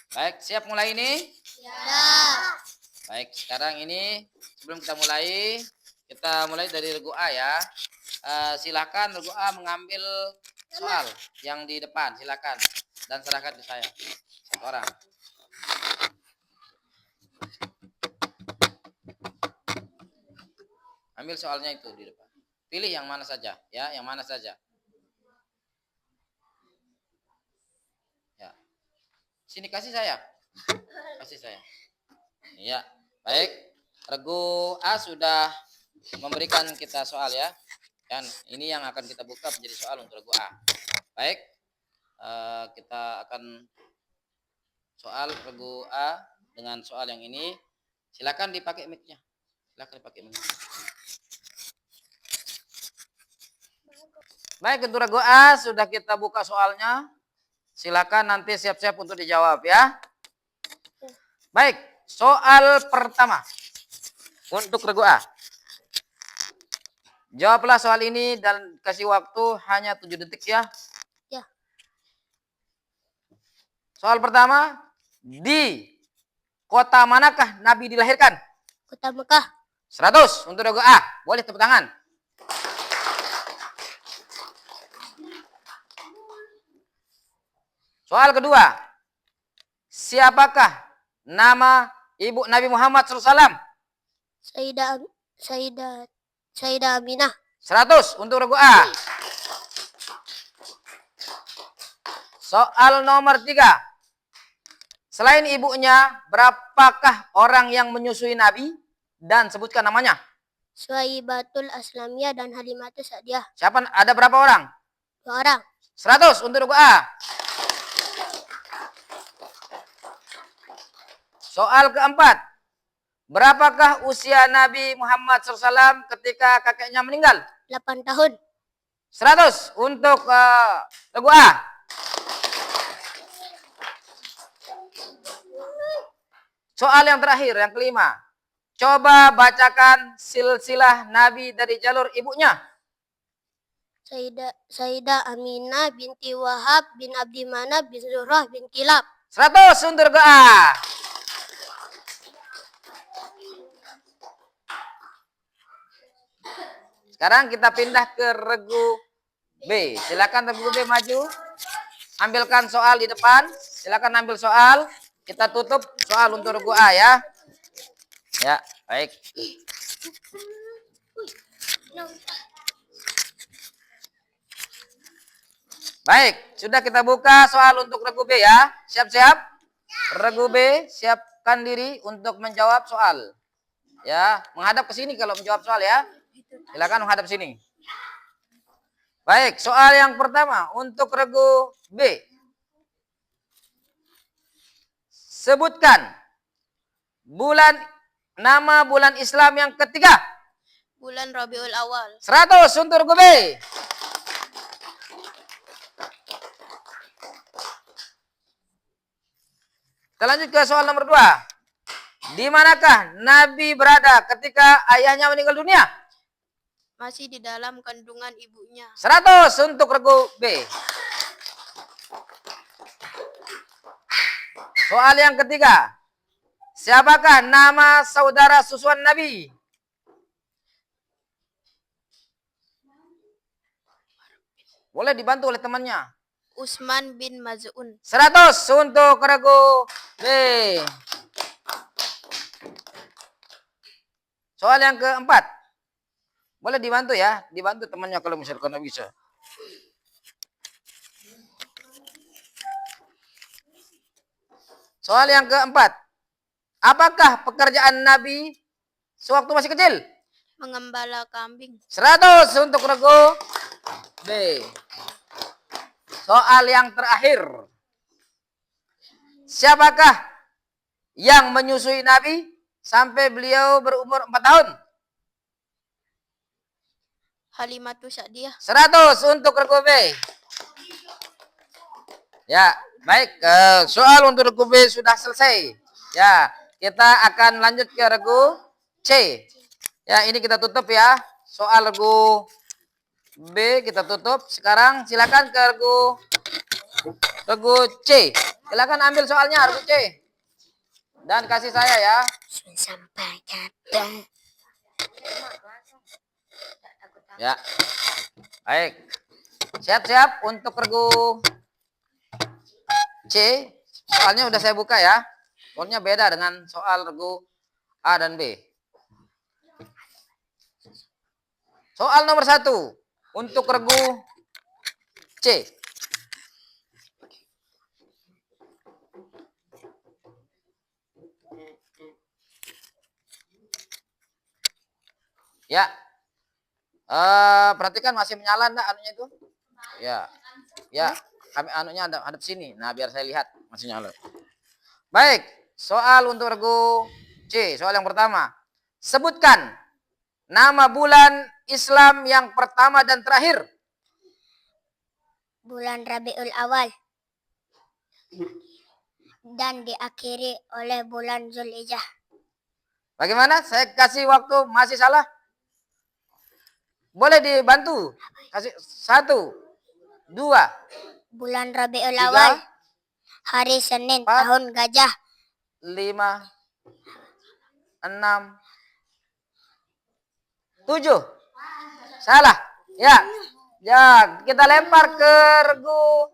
Baik, siap mulai ini? Siap. Baik, sekarang ini sebelum kita mulai dari regu A ya. Silakan regu A mengambil soal yang di depan, silakan dan serahkan ke saya. Satu orang. Ambil soalnya itu di depan. Pilih yang mana saja, ya, yang mana saja. Ya. Sini kasih saya. Kasih saya. Iya, baik. Regu A sudah memberikan kita soal ya. Dan ini yang akan kita buka menjadi soal untuk regu A. Baik. Kita akan soal regu A dengan soal yang ini. Silakan dipakai mic-nya. Silakan dipakai mic. Baik, untuk regu A sudah kita buka soalnya. Silakan nanti siap-siap untuk dijawab ya. Baik, soal pertama untuk regu A. Jawablah soal ini dan kasih waktu hanya 7 detik ya. Ya. Soal pertama, di kota manakah Nabi dilahirkan? Kota Mekah. 100 untuk regu A. Boleh tepuk tangan. Soal kedua, siapakah nama ibu Nabi Muhammad SAW? Sayyidah Aminah. 100 untuk regu A. Soal nomor 3. Selain ibunya, berapakah orang yang menyusui Nabi? Dan sebutkan namanya. Suwaibatul Aslamiyah dan Halimatus Sa'diyah. Siapa? Ada berapa orang? 2 orang. 100 untuk regu A. Soal keempat. Berapakah usia Nabi Muhammad SAW ketika kakeknya meninggal? 8 tahun. 100 untuk regu A. Soal yang terakhir, yang kelima. Coba bacakan silsilah Nabi dari jalur ibunya. Sayyidah Aminah binti Wahab bin Abdi Manaf bin Zuhrah bin Kilab. 100 untuk regu A. Sekarang kita pindah ke regu B. Silakan regu B maju. Ambilkan soal di depan. Silakan ambil soal. Kita tutup soal untuk regu A ya. Ya, baik. Baik, sudah kita buka soal untuk regu B ya. Siap-siap. Regu B, siapkan diri untuk menjawab soal. Ya, menghadap ke sini kalau menjawab soal ya. Silakan menghadap sini. Baik, soal yang pertama untuk regu B. Sebutkan nama bulan Islam yang ketiga. Bulan Rabiul Awal. 100 untuk regu B. Kita lanjut ke soal nomor 2. Di manakah Nabi berada ketika ayahnya meninggal dunia? Masih di dalam kandungan ibunya. 100 untuk regu B. Soal yang ketiga. Siapakah nama saudara susuan Nabi? Boleh dibantu oleh temannya. Utsman bin Maz'un. 100 untuk regu B. Soal yang keempat. Boleh dibantu ya. Dibantu temannya kalau misalkan nggak bisa. Soal yang keempat. Apakah pekerjaan Nabi sewaktu masih kecil? Mengembala kambing. 100 untuk regu B. Soal yang terakhir. Siapakah yang menyusui Nabi sampai beliau berumur 4 tahun? Halimatus Sa'diyah. 100 untuk regu B. Ya, baik. Soal untuk regu B sudah selesai. Ya, kita akan lanjut ke regu C. Ya, ini kita tutup ya. Soal regu B kita tutup. Sekarang silakan ke regu C. Silakan ambil soalnya regu C. Dan kasih saya ya. Sampai kapan? Ya. Baik. Siap-siap untuk regu C. Soalnya udah saya buka ya. Soalnya beda dengan soal regu A dan B. Soal nomor 1 untuk regu C. Ya. Perhatikan masih menyala enggak anunya itu? Ya. Ya, kami anunya hadap sini. Nah, biar saya lihat masih nyala. Baik, soal untuk regu C. Soal yang pertama. Sebutkan nama bulan Islam yang pertama dan terakhir. Bulan Rabiul Awal. Dan diakhiri oleh bulan Zulhijjah. Bagaimana? Saya kasih waktu masih salah? Boleh dibantu? Kasih 1, 2, Bulan Rabiul 3, Awal. Hari Senin 4, tahun gajah. 5, 6, 7. Salah. Ya. Ya, kita lempar ke regu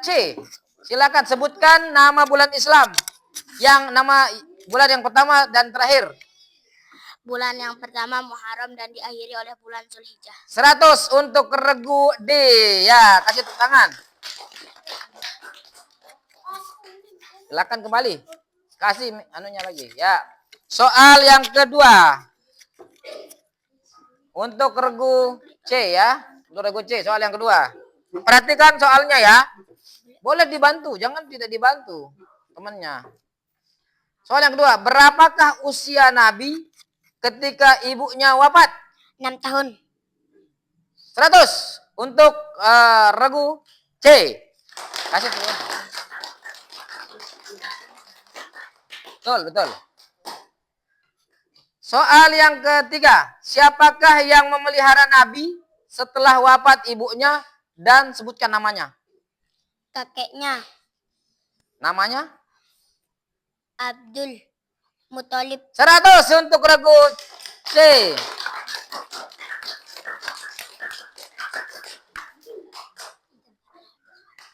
C. Silakan sebutkan nama bulan Islam yang nama bulan yang pertama dan terakhir. Bulan yang pertama Muharram dan diakhiri oleh bulan Zulhijjah. 100 untuk regu D. Ya, kasih tepuk tangan. Silakan kembali. Kasih anunya lagi. Ya. Soal yang kedua. Untuk regu C ya. Untuk regu C, soal yang kedua. Perhatikan soalnya ya. Boleh dibantu, jangan tidak dibantu temannya. Soal yang kedua, berapakah usia Nabi ketika ibunya wafat? 6 tahun. 100 untuk regu C. Kasih dulu. Betul. Soal yang ketiga, siapakah yang memelihara Nabi setelah wafat ibunya dan sebutkan namanya? Kakeknya Namanya? Abdul Muthalib. 100 untuk regu C.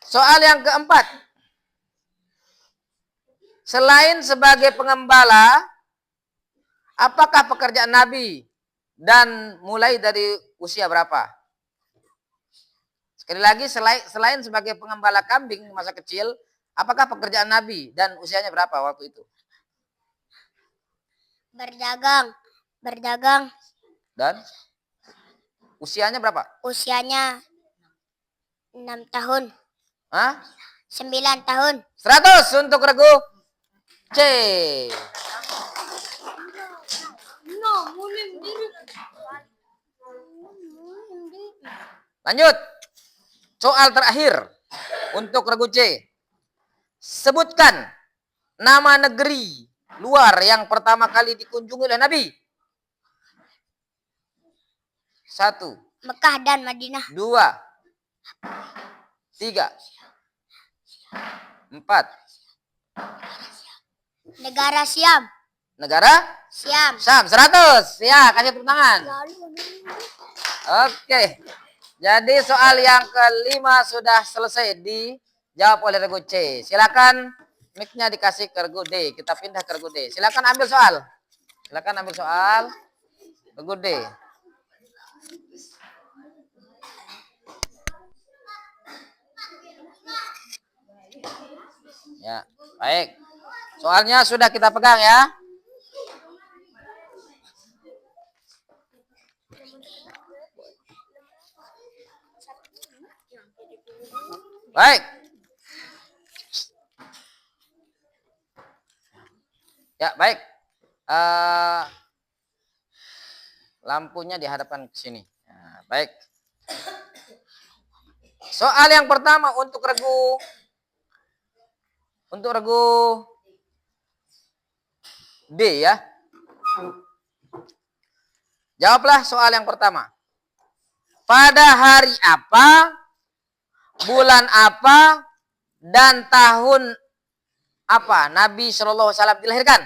Soal yang keempat. Selain sebagai pengembala, apakah pekerjaan Nabi dan mulai dari usia berapa? Sekali lagi, selain sebagai pengembala kambing masa kecil, apakah pekerjaan Nabi dan usianya berapa waktu itu? Berdagang. Dan usianya berapa? Usianya 6 tahun. Hah? 9 tahun. 100 untuk regu C. Lanjut. Soal terakhir untuk regu C. Sebutkan nama negeri luar yang pertama kali dikunjungi oleh Nabi. 1, Mekah dan Madinah. 2, 3, 4. Negara Syam. Negara Syam. Syam. 100. Ya, kasih tepuk tangan. Oke. Jadi soal yang kelima sudah selesai dijawab oleh regu C. Silakan mic-nya dikasih ke regu D. Kita pindah ke regu D. Silakan ambil soal. Regu D. Ya, baik. Soalnya sudah kita pegang ya. Baik. Ya, baik. Lampunya dihadapkan ke sini. Ya, baik. Soal yang pertama untuk regu D ya. Jawablah soal yang pertama. Pada hari apa, bulan apa, dan tahun apa Nabi Shallallahu Alaihi Wasallam dilahirkan?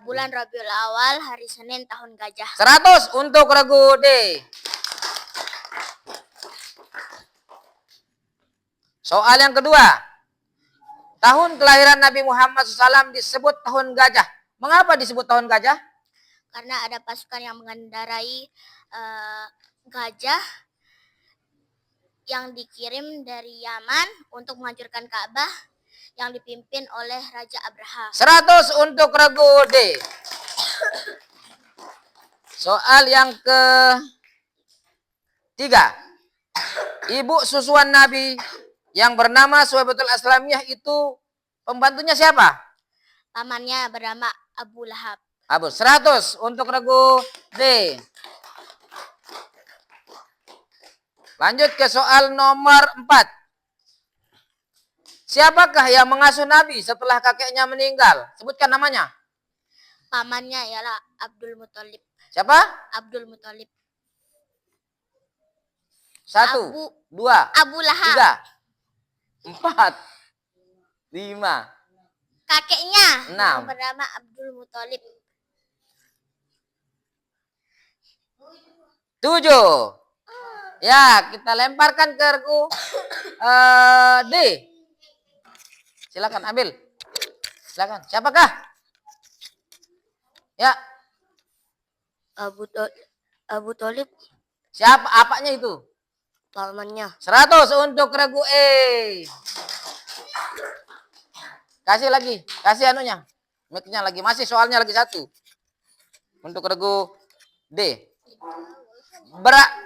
Bulan Rabiul Awal, hari Senin, tahun gajah. 100 untuk regu D. Soal yang kedua. Tahun kelahiran Nabi Muhammad SAW disebut tahun gajah. Mengapa disebut tahun gajah? Karena ada pasukan yang mengendarai gajah yang dikirim dari Yaman untuk menghancurkan Ka'bah yang dipimpin oleh Raja Abraha. 100 untuk regu D. Soal yang ketiga. Ibu susuan Nabi yang bernama Suwaibatul Aslamiyah itu pembantunya siapa? Pamannya bernama Abu Lahab. Abu. 100 untuk regu D. Lanjut ke soal nomor 4. Siapakah yang mengasuh Nabi setelah kakeknya meninggal? Sebutkan namanya. Pamannya ialah Abdul Muthalib. Siapa? Abdul Muthalib. 1, 2, Abu Lahab. 3, 4, 5. Kakeknya 6. yang bernama Abdul Muthalib. 7. Ya, kita lemparkan ke regu D. Silakan ambil. Silakan. Siapakah? Ya. Abu Thalib. Siapa? Apanya itu? Pamannya. 100 untuk regu E. Kasih lagi. Kasih anunya. Mic-nya lagi. Masih soalnya lagi 1. Untuk regu D.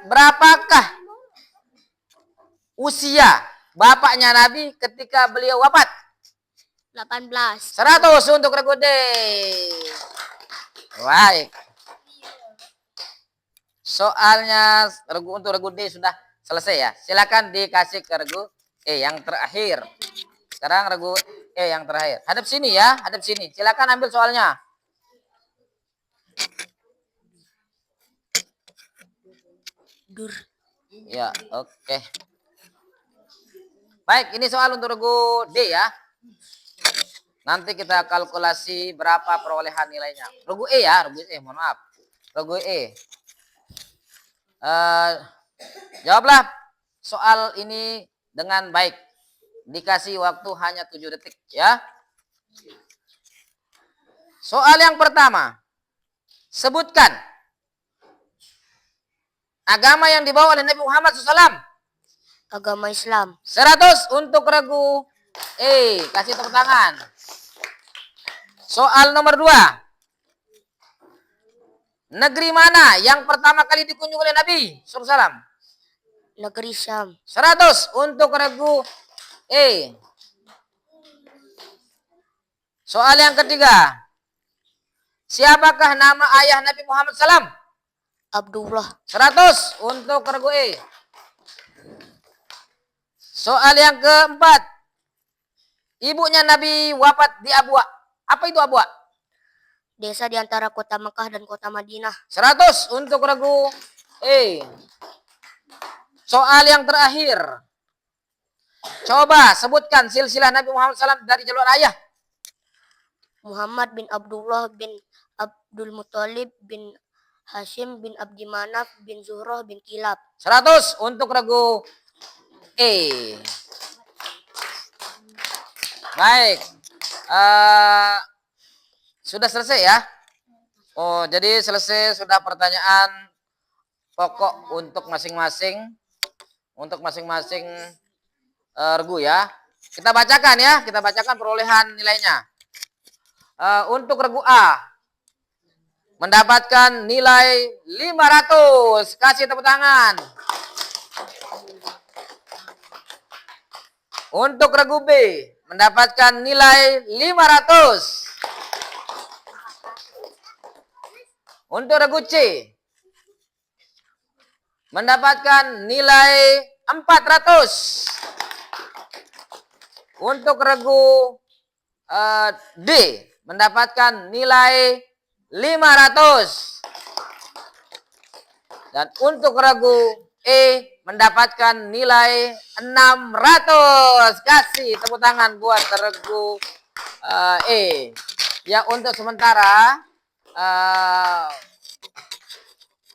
Berapakah usia bapaknya Nabi ketika beliau wafat? 18. 100 untuk regu D. Baik. Soalnya untuk regu D sudah selesai ya. Silakan dikasih ke regu E yang terakhir. Sekarang regu E yang terakhir. Hadap sini ya, hadap sini. Silakan ambil soalnya. Ya, oke. Baik, ini soal untuk regu D ya. Nanti kita kalkulasi berapa perolehan nilainya. Regu E ya, regu E, mohon maaf. Regu E. Jawablah soal ini dengan baik. Dikasih waktu hanya 7 detik ya. Soal yang pertama. Sebutkan agama yang dibawa oleh Nabi Muhammad SAW. Agama Islam. 100 untuk regu E. Kasih tepuk tangan. Soal nomor 2. Negeri mana yang pertama kali dikunjungi oleh Nabi SAW? Negeri Syam. 100 untuk regu E. Soal yang ketiga. Siapakah nama ayah Nabi Muhammad SAW? Abdullah. 100 untuk regu E. Soal yang keempat. Ibunya Nabi wafat di Abwa. Apa itu Abwa? Desa di antara kota Mekah dan kota Madinah. 100 untuk regu E. Soal yang terakhir. Coba sebutkan silsilah Nabi Muhammad SAW dari jalur ayah. Muhammad bin Abdullah bin Abdul Muthalib bin Hashim bin Abdi Manaf bin Zuhrah bin Kilab. 100 untuk regu E. Baik. Sudah selesai ya? Oh, jadi selesai sudah pertanyaan pokok untuk masing-masing regu ya. Kita bacakan ya, kita bacakan perolehan nilainya. Untuk regu A mendapatkan nilai 500. Kasih tepuk tangan. Untuk regu B mendapatkan nilai 500. Untuk regu C mendapatkan nilai 400. Untuk regu D mendapatkan nilai 500. Dan untuk regu E mendapatkan nilai 600. Kasih tepuk tangan buat regu E. Ya, untuk sementara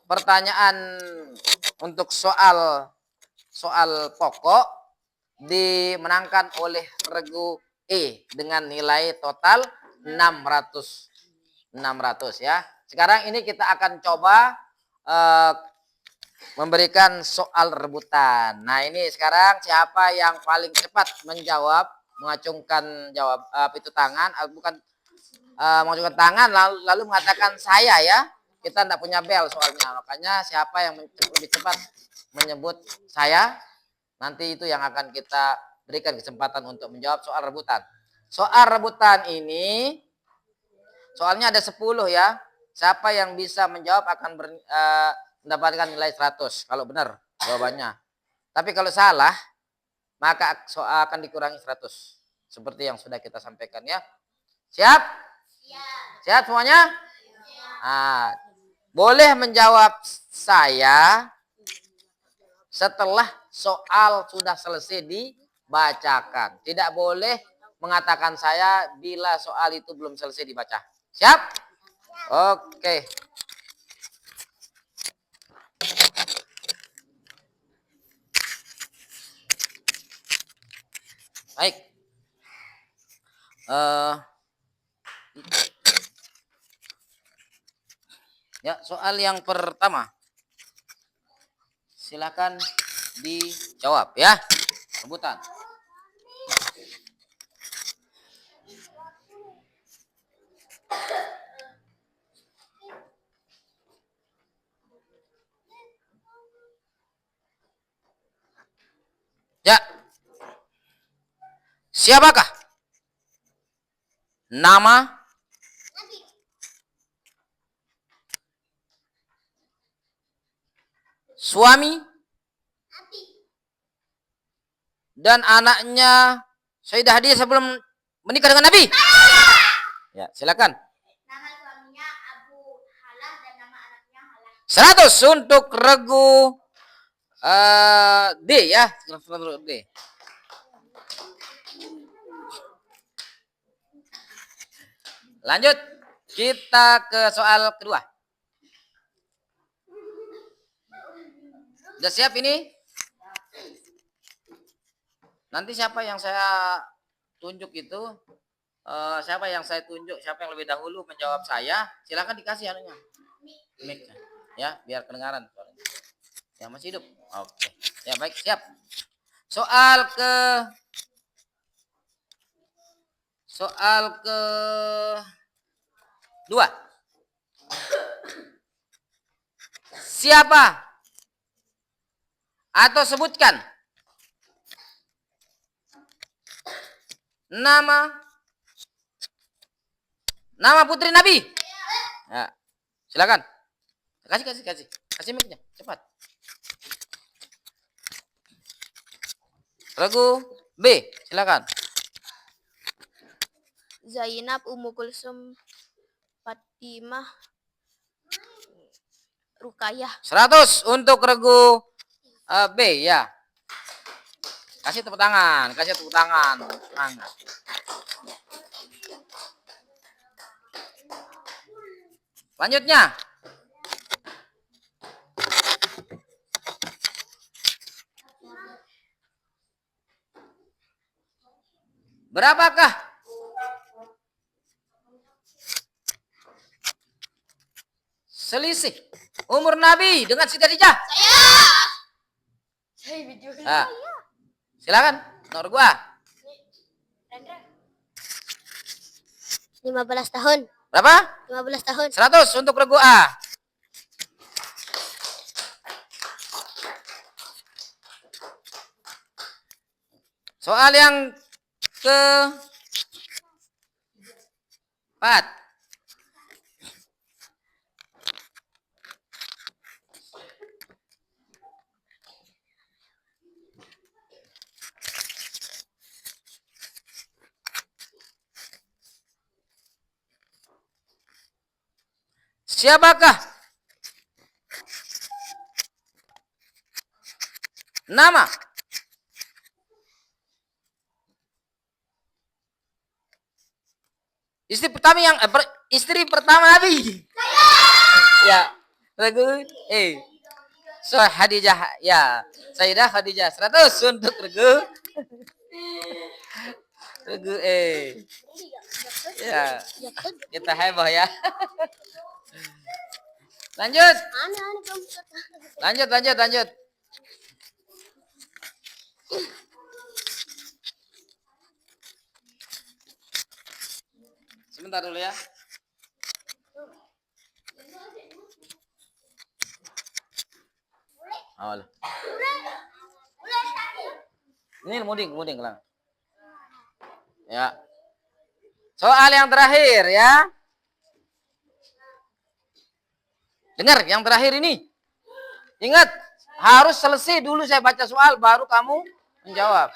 pertanyaan untuk soal pokok dimenangkan oleh regu E dengan nilai total 600 ya. Sekarang ini kita akan coba memberikan soal rebutan. Nah, ini sekarang siapa yang paling cepat menjawab, mengacungkan tangan, bukan mengacungkan tangan lalu mengatakan saya ya. Kita tidak punya bel soalnya. Makanya siapa yang lebih cepat menyebut saya, nanti itu yang akan kita berikan kesempatan untuk menjawab soal rebutan. Soal rebutan ini soalnya ada 10 ya. Siapa yang bisa menjawab akan mendapatkan nilai 100 kalau benar jawabannya. Tapi kalau salah maka soal akan dikurangi 100. Seperti yang sudah kita sampaikan ya. Siap? Siap semuanya? Nah, boleh menjawab saya setelah soal sudah selesai dibacakan. Tidak boleh mengatakan saya bila soal itu belum selesai dibaca. Siap? Oke. Baik. Ya, soal yang pertama. Silakan dijawab ya. Rebutan. Ya. Siapakah nama suami dan anaknya Sayyidah Hadijah sebelum menikah dengan Nabi? Ya, silakan. Nama suaminya Abu Halah dan nama anaknya Halah. 100 untuk regu D ya. D. Lanjut, kita ke soal kedua. Sudah siap ini? Nanti siapa yang saya tunjuk itu, siapa yang lebih dahulu menjawab saya, silakan dikasih anunya. Mic. Ya, biar kedengaran suaranya. Yang masih hidup. Oke. Ya, baik, siap. Soal ke 2. Siapa atau sebutkan nama putri Nabi. Ya, silakan. Kasih mic-nya, cepat. Regu B, silakan. Zainab, Ummu Kulsum, Fatimah, Rukayah. 100 untuk regu B ya. Kasih tepuk tangan. Semangat. Lanjutnya. Berapakah selisih umur Nabi dengan Siti Khadijah? Saya video. Nah, silakan. Nomor gua. 15 tahun. Berapa? 15 tahun. 100 untuk regu A. Soal yang ke-4. Siapakah Nama. Istri pertama Nabi. Ya. Regu So Khadijah. Ya. Sayyidah Khadijah. 100 untuk Regu. Regu Ya. Kita heboh ya. Lanjut. Lanjut. Sebentar dulu ya. Awal. Ini muding lah. Ya. Soal yang terakhir ya. Dengar yang terakhir ini. Ingat, harus selesai dulu saya baca soal baru kamu menjawab.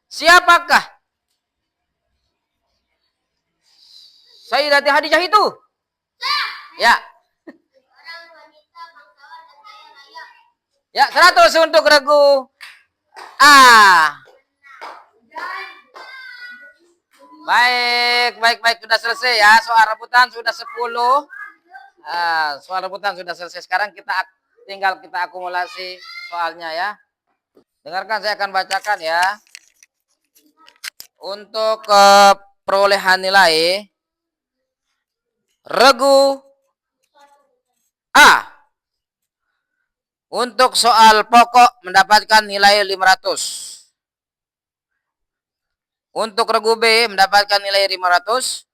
Siapakah Sayyidati Khadijah itu? Ya. Ya, 100 untuk Regu A. Baik. Sudah selesai ya. Soal rebutan sudah 10. Soal rebutan sudah selesai. Sekarang tinggal kita akumulasi soalnya ya. Dengarkan, saya akan bacakan ya. Untuk perolehan nilai Regu A untuk soal pokok mendapatkan nilai 500. Untuk Regu B mendapatkan nilai 500.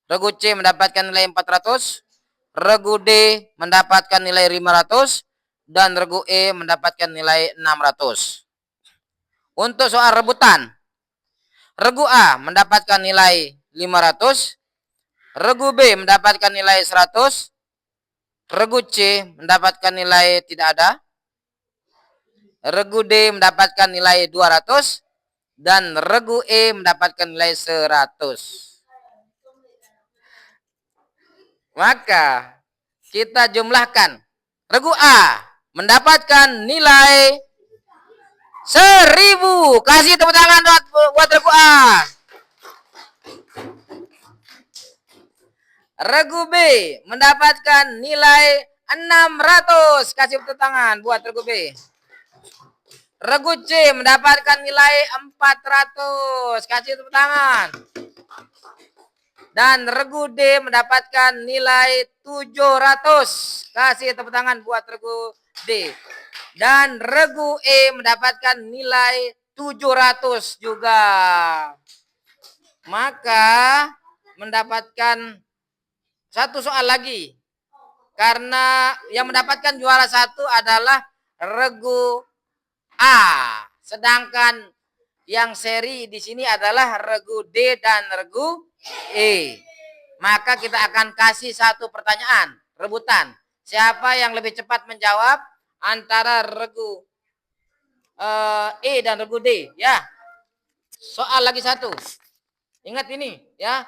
Regu C mendapatkan nilai 400. Regu D mendapatkan nilai 500. Dan Regu E mendapatkan nilai 600. Untuk soal rebutan, Regu A mendapatkan nilai 500. Regu B mendapatkan nilai 100. Regu C mendapatkan nilai tidak ada. Regu D mendapatkan nilai 200 dan Regu E mendapatkan nilai 100. Maka kita jumlahkan. Regu A mendapatkan nilai 1000. Kasih tepuk tangan buat Regu A. Regu B mendapatkan nilai 600. Kasih tepuk tangan buat Regu B. Regu C mendapatkan nilai 400. Kasih tepuk tangan. Dan Regu D mendapatkan nilai 700. Kasih tepuk tangan buat Regu D. Dan Regu E mendapatkan nilai 700 juga. Maka mendapatkan satu soal lagi. Karena yang mendapatkan juara satu adalah Regu A. Sedangkan yang seri di sini adalah Regu D dan Regu E. Maka kita akan kasih satu pertanyaan, rebutan. Siapa yang lebih cepat menjawab antara Regu E dan Regu D, ya. Soal lagi satu. Ingat ini, ya.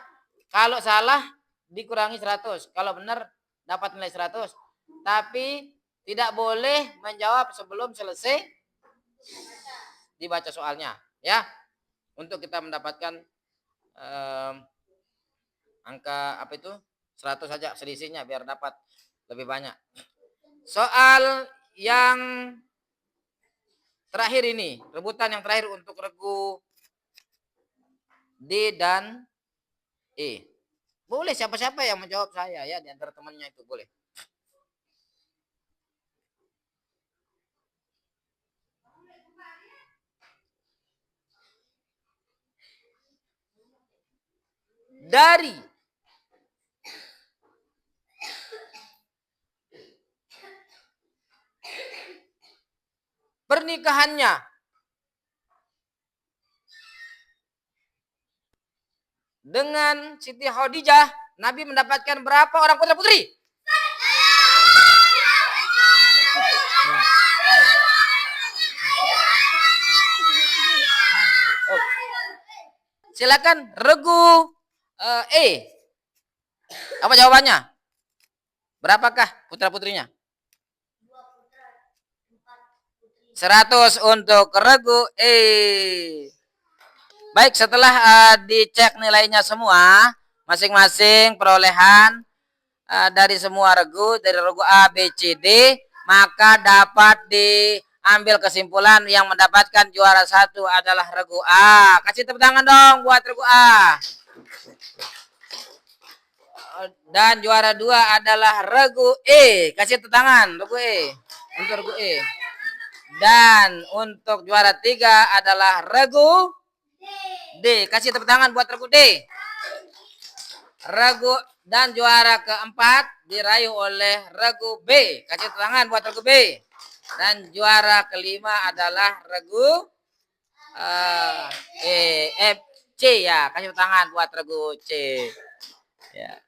Kalau salah dikurangi 100. Kalau benar dapat nilai 100. Tapi tidak boleh menjawab sebelum selesai dibaca soalnya, ya. Untuk kita mendapatkan angka apa itu 100 saja selisihnya biar dapat lebih banyak. Soal yang terakhir ini, rebutan yang terakhir untuk Regu D dan E. Boleh siapa-siapa yang menjawab saya ya, di antara temannya itu boleh. Dari pernikahannya dengan Siti Khadijah, Nabi mendapatkan berapa orang putra putri? Silakan regu E. Apa jawabannya? Berapakah putra-putrinya? 100 untuk regu E. Baik, setelah dicek nilainya semua, masing-masing perolehan dari semua regu, dari regu A, B, C, D, maka dapat diambil kesimpulan yang mendapatkan juara 1 adalah regu A. Kasih tepuk tangan dong buat regu A. Dan juara 2 adalah regu E. Kasih tepuk tangan regu E. Untuk regu E. Dan untuk juara 3 adalah regu D. Kasih tepuk tangan buat regu D. Regu dan juara keempat diraih oleh regu B. Kasih tepuk tangan buat regu B. Dan juara kelima adalah regu C ya. Kasih tepuk tangan buat regu C. Ya.